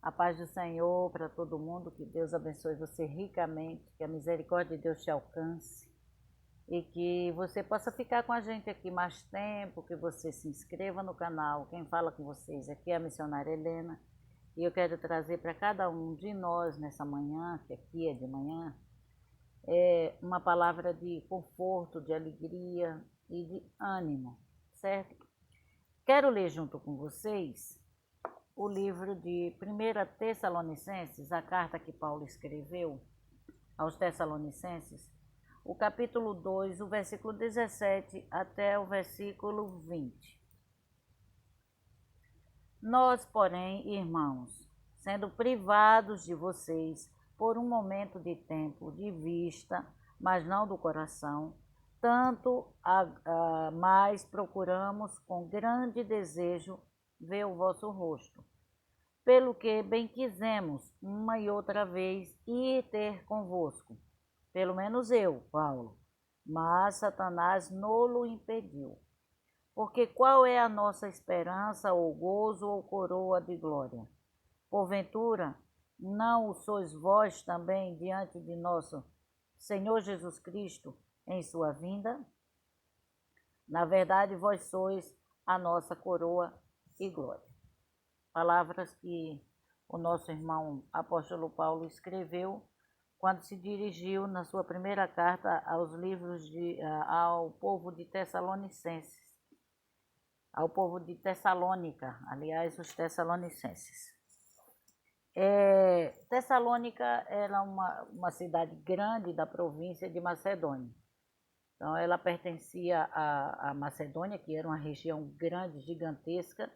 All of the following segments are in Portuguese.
A paz do Senhor para todo mundo, que Deus abençoe você ricamente, que a misericórdia de Deus te alcance e que você possa ficar com a gente aqui mais tempo, que você se inscreva no canal. Quem fala com vocês aqui é a missionária Helena e eu quero trazer para cada um de nós nessa manhã, que aqui é de manhã, uma palavra de conforto, de alegria e de ânimo, certo? Quero ler junto com vocês o livro de 1 Tessalonicenses, a carta que Paulo escreveu aos Tessalonicenses, o capítulo 2, o versículo 17 até o versículo 20. Nós, porém, irmãos, sendo privados de vocês por um momento de tempo de vista, mas não do coração, tanto mais procuramos com grande desejo ver o vosso rosto, pelo que bem quisemos uma e outra vez ir ter convosco, pelo menos eu, Paulo, mas Satanás nolo impediu. Porque qual é a nossa esperança, ou gozo, ou coroa de glória? Porventura, não o sois vós também diante de nosso Senhor Jesus Cristo em sua vinda? Na verdade, vós sois a nossa coroa e glória. Palavras que o nosso irmão apóstolo Paulo escreveu quando se dirigiu na sua primeira carta ao povo de Tessalonicenses, ao povo de Tessalônica, aliás, os Tessalonicenses. Tessalônica era uma cidade grande da província de Macedônia. Então, ela pertencia à Macedônia, que era uma região grande, gigantesca.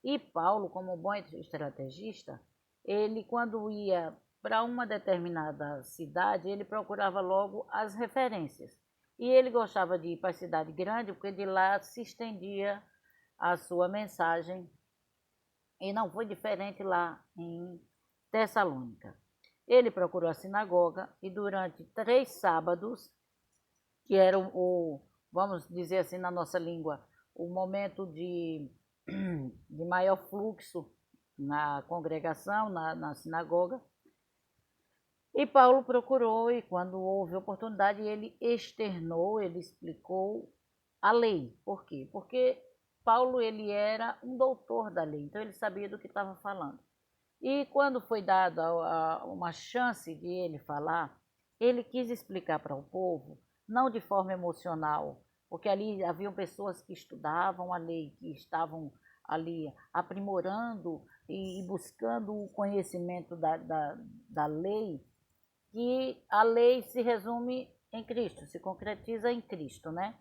E Paulo, como bom estrategista, ele, quando ia para uma determinada cidade, ele procurava logo as referências. E ele gostava de ir para a cidade grande, porque de lá se estendia a sua mensagem. E não foi diferente lá em Tessalônica. Ele procurou a sinagoga e durante 3 sábados, que era vamos dizer assim na nossa língua, o momento de maior fluxo na congregação, na sinagoga. E Paulo procurou, e quando houve oportunidade, ele externou, ele explicou a lei. Por quê? Porque Paulo, ele era um doutor da lei, então ele sabia do que estava falando. E quando foi dada uma chance de ele falar, ele quis explicar para o povo, não de forma emocional, porque ali haviam pessoas que estudavam a lei, que estavam ali aprimorando e buscando o conhecimento da lei, que a lei se resume em Cristo, se concretiza em Cristo, né?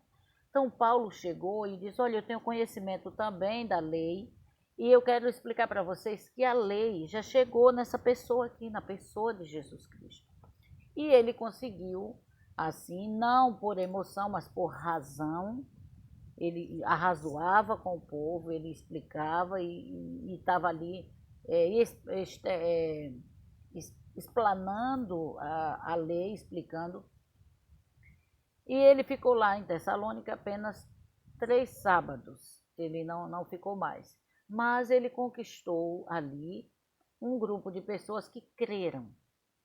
Então Paulo chegou e disse: olha, eu tenho conhecimento também da lei e eu quero explicar para vocês que a lei já chegou nessa pessoa aqui, na pessoa de Jesus Cristo. E ele conseguiu, assim, não por emoção, mas por razão. Ele arrazoava com o povo, ele explicava e estava ali explanando a lei, explicando. E ele ficou lá em Tessalônica apenas 3 sábados, ele não ficou mais. Mas ele conquistou ali um grupo de pessoas que creram.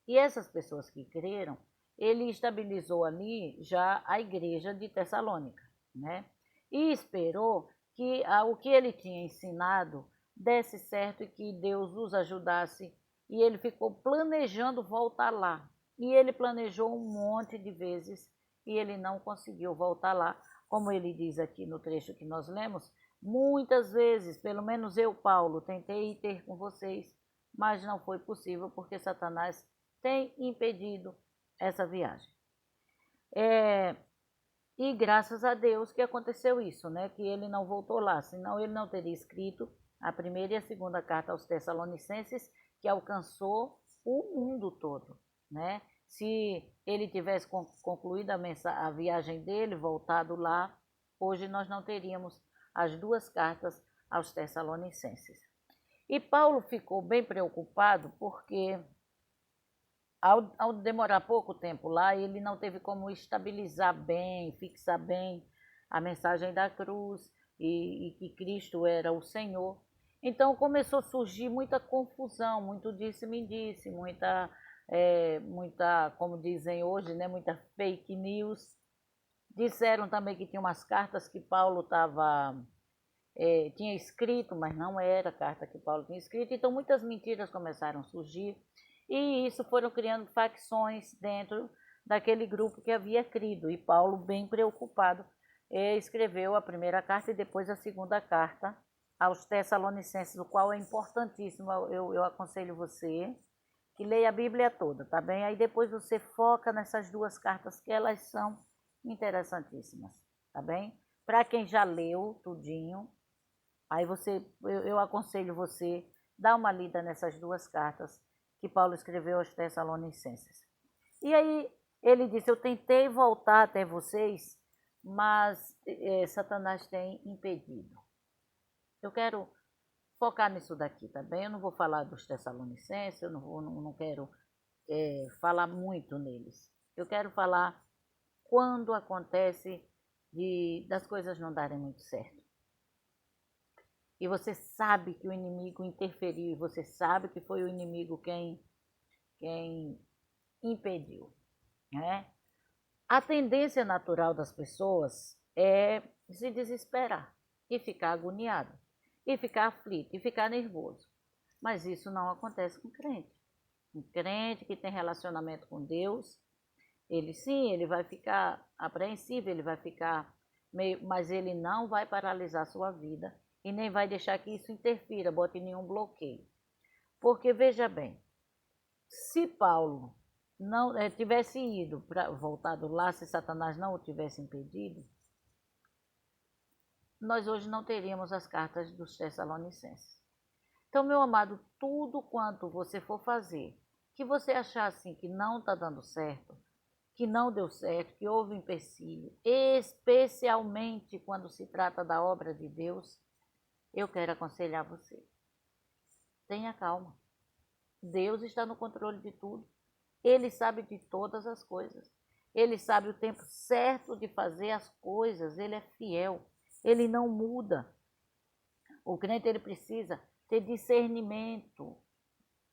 E essas pessoas que creram, ele estabilizou ali já a igreja de Tessalônica, né? E esperou que o que ele tinha ensinado desse certo e que Deus os ajudasse. E ele ficou planejando voltar lá. E ele planejou um monte de vezes e ele não conseguiu voltar lá. Como ele diz aqui no trecho que nós lemos, muitas vezes, pelo menos eu, Paulo, tentei ter com vocês, mas não foi possível porque Satanás tem impedido essa viagem. E graças a Deus que aconteceu isso, né? Que ele não voltou lá, senão ele não teria escrito a primeira e a segunda carta aos Tessalonicenses, que alcançou o mundo todo, né? Se ele tivesse concluído a viagem dele, voltado lá, hoje nós não teríamos as 2 cartas aos Tessalonicenses. E Paulo ficou bem preocupado porque ao demorar pouco tempo lá, ele não teve como estabilizar bem, fixar bem a mensagem da cruz e que Cristo era o Senhor. Então começou a surgir muita confusão, muito disse-me-disse, muita, como dizem hoje, né, muita fake news. Disseram também que tinha umas cartas que Paulo tinha escrito, mas não era a carta que Paulo tinha escrito. Então muitas mentiras começaram a surgir e isso foram criando facções dentro daquele grupo que havia crido. E Paulo, bem preocupado, escreveu a primeira carta e depois a segunda carta aos Tessalonicenses, o qual é importantíssimo. Eu aconselho você que leia a Bíblia toda, tá bem? Aí depois você foca nessas duas cartas que elas são interessantíssimas, tá bem? Para quem já leu tudinho, aí eu aconselho você dar uma lida nessas duas cartas que Paulo escreveu aos Tessalonicenses. E aí ele disse: eu tentei voltar até vocês, mas Satanás tem impedido. Eu quero focar nisso daqui, tá bem? Eu não vou falar dos Tessalonicenses, eu não quero falar muito neles. Eu quero falar quando acontece das coisas não darem muito certo. E você sabe que o inimigo interferiu, e você sabe que foi o inimigo quem impediu, né? A tendência natural das pessoas é se desesperar e ficar agoniado, e ficar aflito, e ficar nervoso. Mas isso não acontece com o crente. Um crente que tem relacionamento com Deus, ele vai ficar apreensivo, ele vai ficar meio, mas ele não vai paralisar sua vida e nem vai deixar que isso interfira, bote nenhum bloqueio. Porque veja bem, se Paulo não tivesse ido voltado lá, se Satanás não o tivesse impedido, nós hoje não teríamos as cartas dos Tessalonicenses. Então, meu amado, tudo quanto você for fazer, que você achar assim que não está dando certo, que não deu certo, que houve empecilho, especialmente quando se trata da obra de Deus, eu quero aconselhar você. Tenha calma. Deus está no controle de tudo. Ele sabe de todas as coisas. Ele sabe o tempo certo de fazer as coisas. Ele é fiel. Ele não muda. O crente ele precisa ter discernimento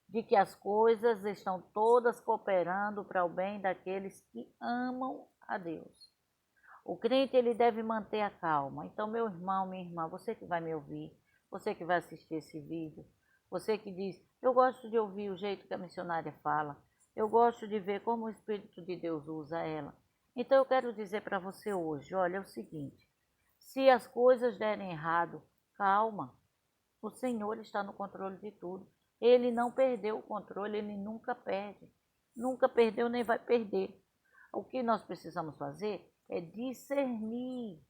de que as coisas estão todas cooperando para o bem daqueles que amam a Deus. O crente ele deve manter a calma. Então, meu irmão, minha irmã, você que vai me ouvir, você que vai assistir esse vídeo, você que diz: eu gosto de ouvir o jeito que a missionária fala, eu gosto de ver como o Espírito de Deus usa ela. Então eu quero dizer para você hoje, olha, é o seguinte: se as coisas derem errado, calma. O Senhor está no controle de tudo. Ele não perdeu o controle, ele nunca perde. Nunca perdeu nem vai perder. O que nós precisamos fazer é discernir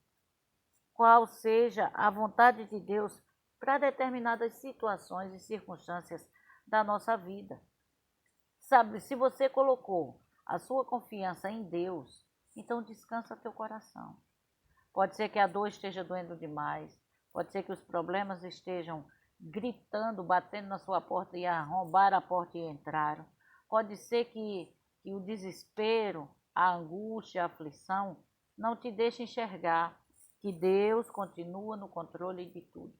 qual seja a vontade de Deus para determinadas situações e circunstâncias da nossa vida. Sabe, se você colocou a sua confiança em Deus, então descansa teu coração. Pode ser que a dor esteja doendo demais, pode ser que os problemas estejam gritando, batendo na sua porta e arrombaram a porta e entraram. Pode ser que o desespero, a angústia, a aflição não te deixe enxergar que Deus continua no controle de tudo.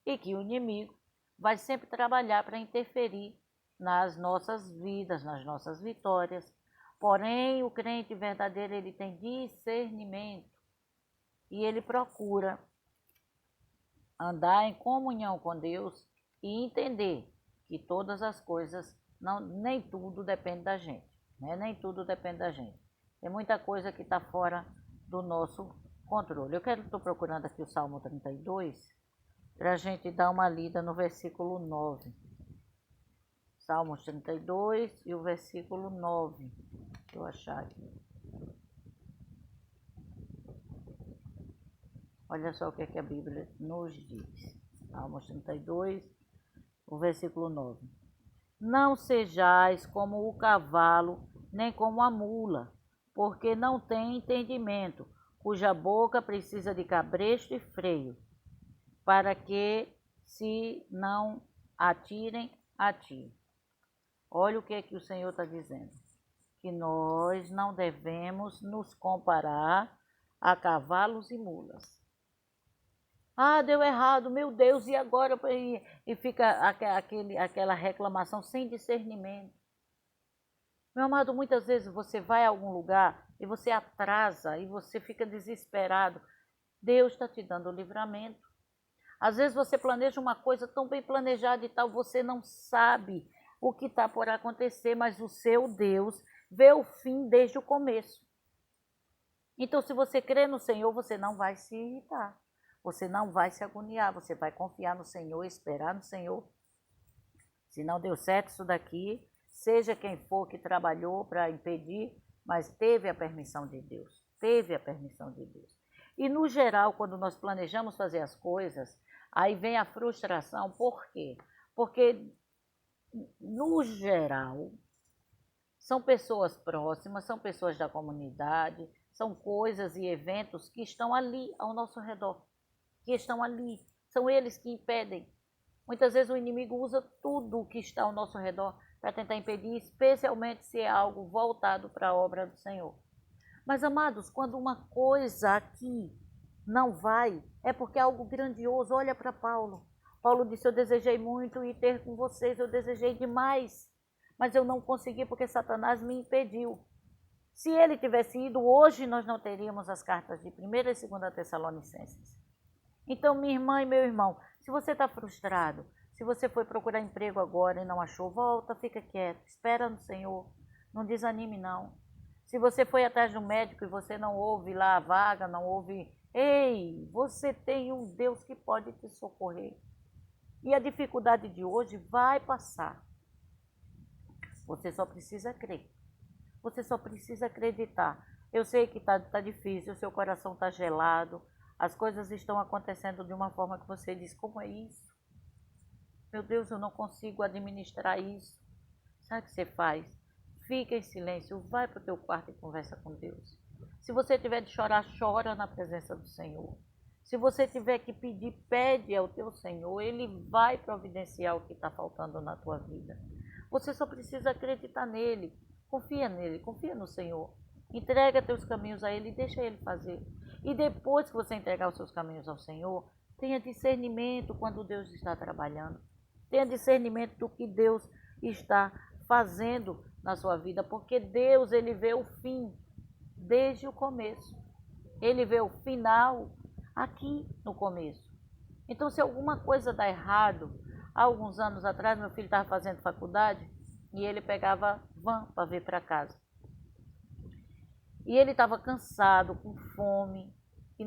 E que o inimigo vai sempre trabalhar para interferir nas nossas vidas, nas nossas vitórias. Porém, o crente verdadeiro, ele tem discernimento e ele procura andar em comunhão com Deus e entender que todas as coisas, nem tudo depende da gente, né? Nem tudo depende da gente. Tem muita coisa que está fora do nosso controle. Estou procurando aqui o Salmo 32, para a gente dar uma lida no versículo 9. Salmos 32 e o versículo 9. Deixa eu achar aqui. Olha só o que a Bíblia nos diz. Salmos 32, o versículo 9. Não sejais como o cavalo, nem como a mula, porque não tem entendimento, cuja boca precisa de cabresto e freio, para que se não atirem a ti. Olha o que o Senhor está dizendo. Que nós não devemos nos comparar a cavalos e mulas. Ah, deu errado, meu Deus, e agora? E fica aquela reclamação sem discernimento. Meu amado, muitas vezes você vai a algum lugar e você atrasa e você fica desesperado. Deus está te dando o livramento. Às vezes você planeja uma coisa tão bem planejada e tal, você não sabe o que está por acontecer, mas o seu Deus vê o fim desde o começo. Então, se você crê no Senhor, você não vai se irritar, você não vai se agoniar, você vai confiar no Senhor, esperar no Senhor. Se não deu certo isso daqui, seja quem for que trabalhou para impedir, mas teve a permissão de Deus, teve a permissão de Deus. E no geral, quando nós planejamos fazer as coisas, aí vem a frustração. Por quê? Porque, no geral, são pessoas próximas, são pessoas da comunidade, são coisas e eventos que estão ali ao nosso redor, que estão ali, são eles que impedem. Muitas vezes o inimigo usa tudo o que está ao nosso redor para tentar impedir, especialmente se é algo voltado para a obra do Senhor. Mas, amados, quando uma coisa aqui não vai, é porque é algo grandioso. Olha para Paulo. Paulo disse: eu desejei muito ir ter com vocês, eu desejei demais, mas eu não consegui porque Satanás me impediu. Se ele tivesse ido hoje, nós não teríamos as cartas de 1ª e 2ª Tessalonicenses. Então, minha irmã e meu irmão, se você está frustrado, se você foi procurar emprego agora e não achou, volta, fica quieto, espera no Senhor, não desanime não. Se você foi atrás de um médico e você não ouve lá a vaga, não ouve, ei, você tem um Deus que pode te socorrer. E a dificuldade de hoje vai passar. Você só precisa crer. Você só precisa acreditar. Eu sei que está difícil, o seu coração está gelado, as coisas estão acontecendo de uma forma que você diz: como é isso? Meu Deus, eu não consigo administrar isso. Sabe o que você faz? Fica em silêncio, vai para o teu quarto e conversa com Deus. Se você tiver de chorar, chora na presença do Senhor. Se você tiver que pedir, pede ao teu Senhor, Ele vai providenciar o que está faltando na tua vida. Você só precisa acreditar nele, confia no Senhor. Entrega teus caminhos a Ele e deixa Ele fazer. E depois que você entregar os seus caminhos ao Senhor, tenha discernimento quando Deus está trabalhando. Tenha discernimento do que Deus está fazendo na sua vida, porque Deus, Ele vê o fim desde o começo. Ele vê o final aqui no começo. Então, se alguma coisa dá errado, há alguns anos atrás, meu filho estava fazendo faculdade e ele pegava van para vir para casa. E ele estava cansado, com fome, e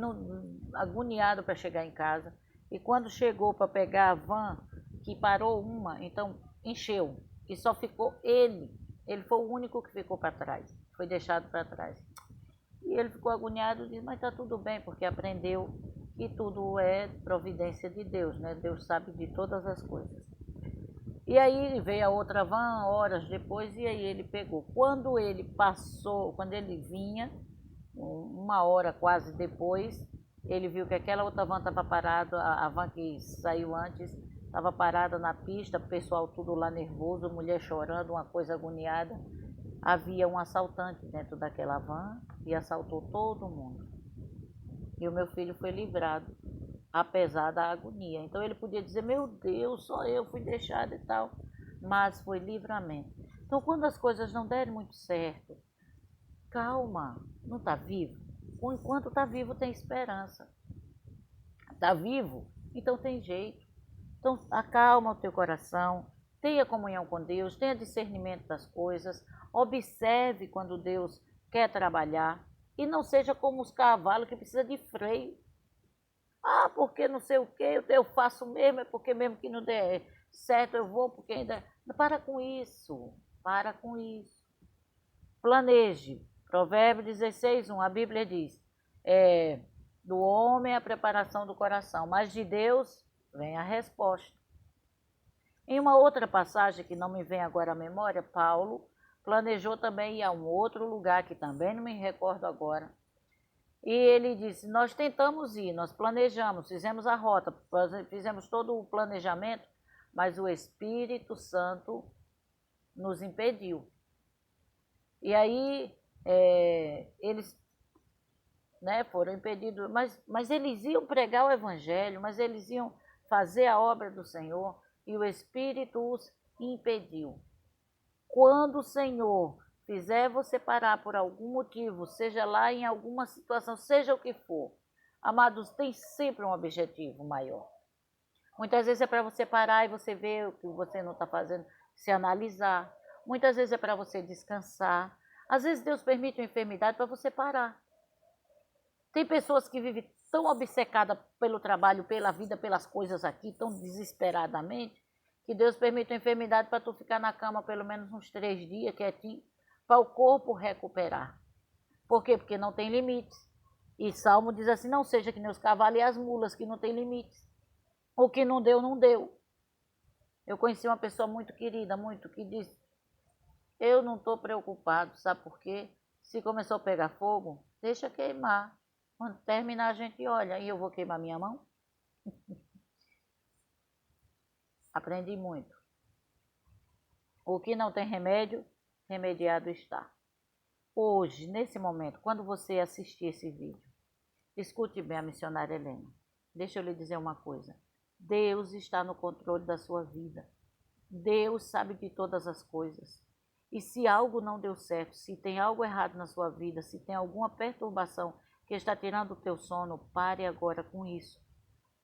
agoniado para chegar em casa. E quando chegou para pegar a van, que parou uma, então encheu. E só ficou ele. Ele foi o único que ficou para trás. Foi deixado para trás. E ele ficou agoniado e disse: mas está tudo bem, porque aprendeu que tudo é providência de Deus, né? Deus sabe de todas as coisas. E aí veio a outra van horas depois e aí ele pegou. Quando ele passou, quando ele vinha, 1 hora quase depois, ele viu que aquela outra van estava parada, a van que saiu antes, estava parada na pista, o pessoal tudo lá nervoso, mulher chorando, uma coisa agoniada. Havia um assaltante dentro daquela van e assaltou todo mundo. E o meu filho foi livrado, apesar da agonia. Então ele podia dizer: meu Deus, só eu fui deixado e tal, mas foi livramento. Então, quando as coisas não derem muito certo, calma, não está vivo? Enquanto está vivo tem esperança. Está vivo? Então tem jeito. Então acalma o teu coração, tenha comunhão com Deus, tenha discernimento das coisas, observe quando Deus quer trabalhar e não seja como os cavalos que precisam de freio. Ah, porque não sei o que, eu faço mesmo, é porque mesmo que não der certo eu vou, porque ainda... Para com isso, para com isso. Planeje. Provérbios 16:1, a Bíblia diz: do homem a preparação do coração, mas de Deus vem a resposta. Em uma outra passagem que não me vem agora à memória, Paulo planejou também ir a um outro lugar que também não me recordo agora. E ele disse: nós tentamos ir, nós planejamos, fizemos a rota, fizemos todo o planejamento, mas o Espírito Santo nos impediu. E aí eles né, foram impedidos, mas eles iam pregar o evangelho, mas eles iam fazer a obra do Senhor e o Espírito os impediu. Quando o Senhor fizer você parar por algum motivo, seja lá em alguma situação, seja o que for, amados, tem sempre um objetivo maior. Muitas vezes é para você parar e você ver o que você não está fazendo, se analisar. Muitas vezes é para você descansar. Às vezes Deus permite uma enfermidade para você parar. Tem pessoas que vivem tão obcecadas pelo trabalho, pela vida, pelas coisas aqui, tão desesperadamente, que Deus permite uma enfermidade para tu ficar na cama pelo menos uns 3 dias quietinho, para o corpo recuperar. Por quê? Porque não tem limites. E Salmo diz assim, não seja que nem os cavalos e as mulas, que não tem limites. O que não deu, não deu. Eu conheci uma pessoa muito querida, muito, que disse, eu não estou preocupado, sabe por quê? Se começou a pegar fogo, deixa queimar. Quando terminar a gente olha, e eu vou queimar minha mão? Aprendi muito. O que não tem remédio, remediado está. Hoje, nesse momento, quando você assistir esse vídeo, escute bem a missionária Helena. Deixa eu lhe dizer uma coisa. Deus está no controle da sua vida. Deus sabe de todas as coisas. E se algo não deu certo, se tem algo errado na sua vida, se tem alguma perturbação que está tirando o teu sono, pare agora com isso.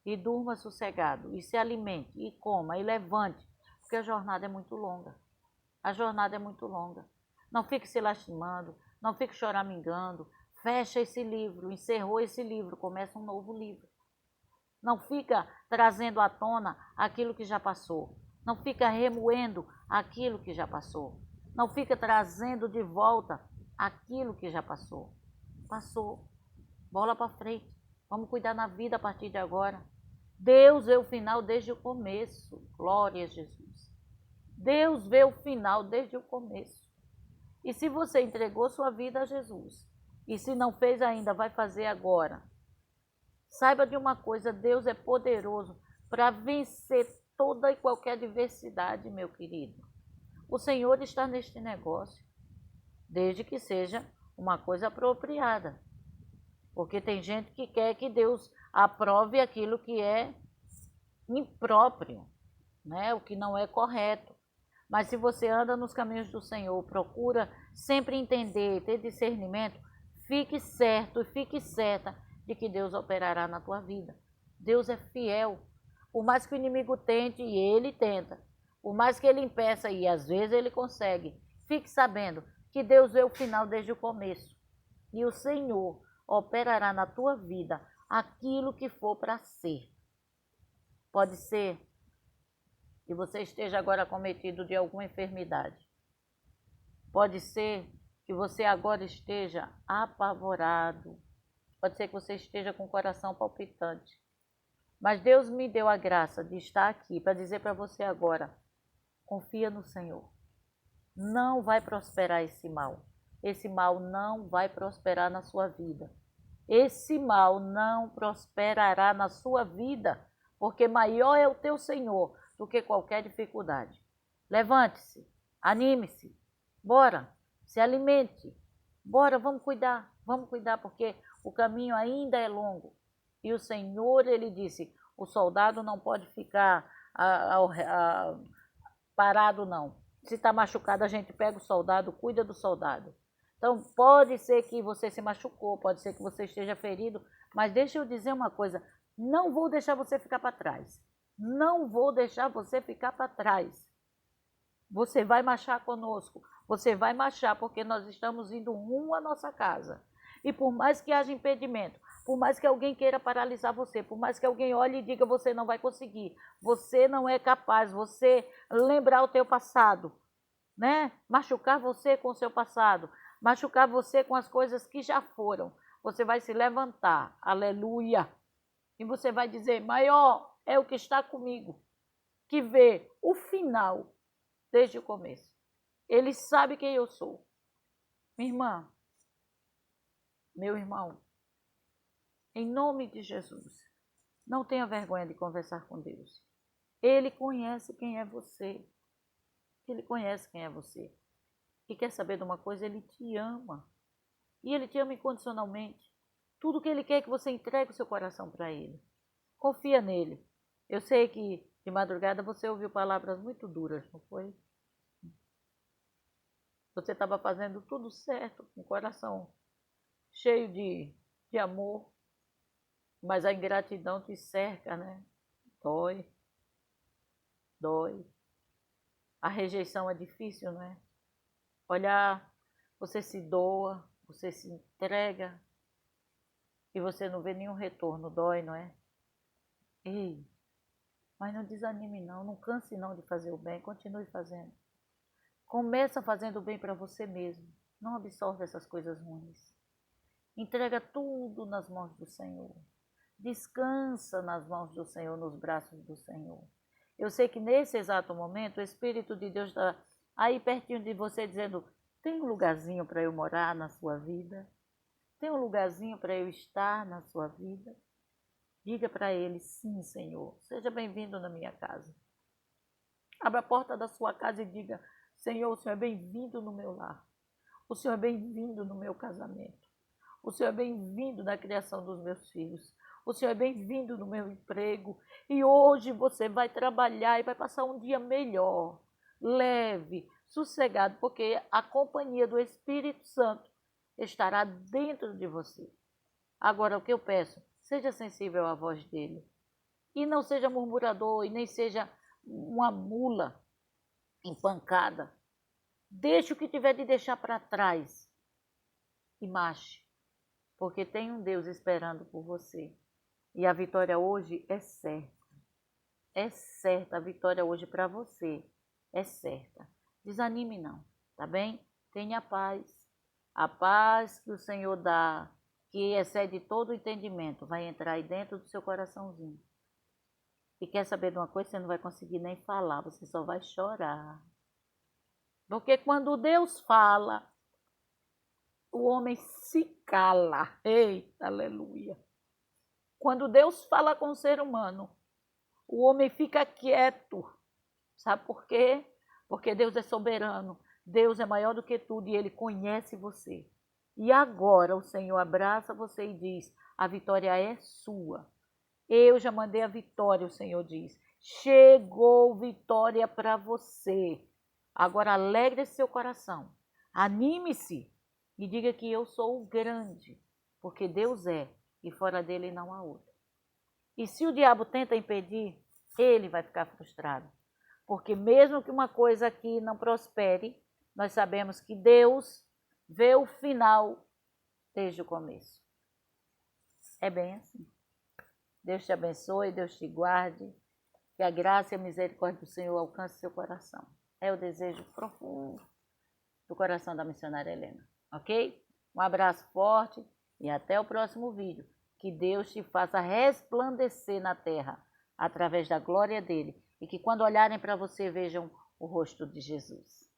E durma sossegado, e se alimente, e coma, e levante, porque a jornada é muito longa. A jornada é muito longa. Não fique se lastimando, não fique choramingando. Fecha esse livro, encerrou esse livro, começa um novo livro. Não fica trazendo à tona aquilo que já passou. Não fica remoendo aquilo que já passou. Não fica trazendo de volta aquilo que já passou. Passou. Bola para frente. Vamos cuidar na vida a partir de agora. Deus vê o final desde o começo. Glória a Jesus. Deus vê o final desde o começo. E se você entregou sua vida a Jesus, e se não fez ainda, vai fazer agora. Saiba de uma coisa, Deus é poderoso para vencer toda e qualquer adversidade, meu querido. O Senhor está neste negócio, desde que seja uma coisa apropriada. Porque tem gente que quer que Deus aprove aquilo que é impróprio, né? O que não é correto. Mas se você anda nos caminhos do Senhor, procura sempre entender, ter discernimento, fique certo e fique certa de que Deus operará na tua vida. Deus é fiel. Por mais que o inimigo tente, e ele tenta, por mais que ele impeça, e às vezes ele consegue, fique sabendo que Deus vê o final desde o começo. E o Senhor operará na tua vida aquilo que for para ser. Pode ser que você esteja agora acometido de alguma enfermidade. Pode ser que você agora esteja apavorado. Pode ser que você esteja com o coração palpitante. Mas Deus me deu a graça de estar aqui para dizer para você agora, confia no Senhor. Não vai prosperar esse mal. Esse mal não vai prosperar na sua vida. Esse mal não prosperará na sua vida, porque maior é o teu Senhor do que qualquer dificuldade. Levante-se, anime-se, bora, se alimente, bora, vamos cuidar, porque o caminho ainda é longo. E o Senhor, ele disse, o soldado não pode ficar parado não. Se está machucado, a gente pega o soldado, cuida do soldado. Então, pode ser que você se machucou, pode ser que você esteja ferido, mas deixa eu dizer uma coisa, não vou deixar você ficar para trás. Não vou deixar você ficar para trás. Você vai marchar conosco, você vai marchar porque nós estamos indo rumo à nossa casa. E por mais que haja impedimento, por mais que alguém queira paralisar você, por mais que alguém olhe e diga você não vai conseguir, você não é capaz, você lembrar o teu passado, né? Machucar você com o seu passado, machucar você com as coisas que já foram. Você vai se levantar, aleluia, e você vai dizer, maior é o que está comigo, que vê o final desde o começo. Ele sabe quem eu sou. Minha irmã, meu irmão, em nome de Jesus, não tenha vergonha de conversar com Deus. Ele conhece quem é você. Ele conhece quem é você. E quer saber de uma coisa? Ele te ama. E ele te ama incondicionalmente. Tudo que Ele quer é que você entregue o seu coração para Ele. Confia nele. Eu sei que de madrugada você ouviu palavras muito duras, não foi? Você estava fazendo tudo certo, com o coração cheio de amor, mas a ingratidão te cerca, né? Dói, dói. A rejeição é difícil, não é? Olhar, você se doa, você se entrega e você não vê nenhum retorno, dói, não é? Ei, mas não desanime não, não canse não de fazer o bem, continue fazendo. Começa fazendo o bem para você mesmo, não absorve essas coisas ruins. Entrega tudo nas mãos do Senhor. Descansa nas mãos do Senhor, nos braços do Senhor. Eu sei que nesse exato momento o Espírito de Deus está aí pertinho de você dizendo, tem um lugarzinho para eu morar na sua vida? Tem um lugarzinho para eu estar na sua vida? Diga para Ele, sim, Senhor, seja bem-vindo na minha casa. Abra a porta da sua casa e diga, Senhor, o Senhor é bem-vindo no meu lar. O Senhor é bem-vindo no meu casamento. O Senhor é bem-vindo na criação dos meus filhos. O Senhor é bem-vindo no meu emprego. E hoje você vai trabalhar e vai passar um dia melhor, leve, sossegado, porque a companhia do Espírito Santo estará dentro de você. Agora, o que eu peço, seja sensível à voz dele. E não seja murmurador e nem seja uma mula empancada. Deixe o que tiver de deixar para trás e marche, porque tem um Deus esperando por você. E a vitória hoje é certa. É certa a vitória hoje para você. É certa. Desanime não, tá bem? Tenha paz. A paz que o Senhor dá, que excede todo o entendimento, vai entrar aí dentro do seu coraçãozinho. E quer saber de uma coisa? Você não vai conseguir nem falar, você só vai chorar. Porque quando Deus fala, o homem se cala. Eita, aleluia. Quando Deus fala com o ser humano, o homem fica quieto. Sabe por quê? Porque Deus é soberano. Deus é maior do que tudo e Ele conhece você. E agora o Senhor abraça você e diz, a vitória é sua. Eu já mandei a vitória, o Senhor diz. Chegou vitória para você. Agora alegre seu coração. Anime-se e diga que eu sou o grande, porque Deus é e fora dele não há outro. E se o diabo tenta impedir, ele vai ficar frustrado. Porque mesmo que uma coisa aqui não prospere, nós sabemos que Deus vê o final desde o começo. É bem assim. Deus te abençoe, Deus te guarde, que a graça e a misericórdia do Senhor alcance seu coração. É o desejo profundo do coração da missionária Helena, ok? Um abraço forte e até o próximo vídeo. Que Deus te faça resplandecer na terra através da glória dele e que quando olharem para você vejam o rosto de Jesus.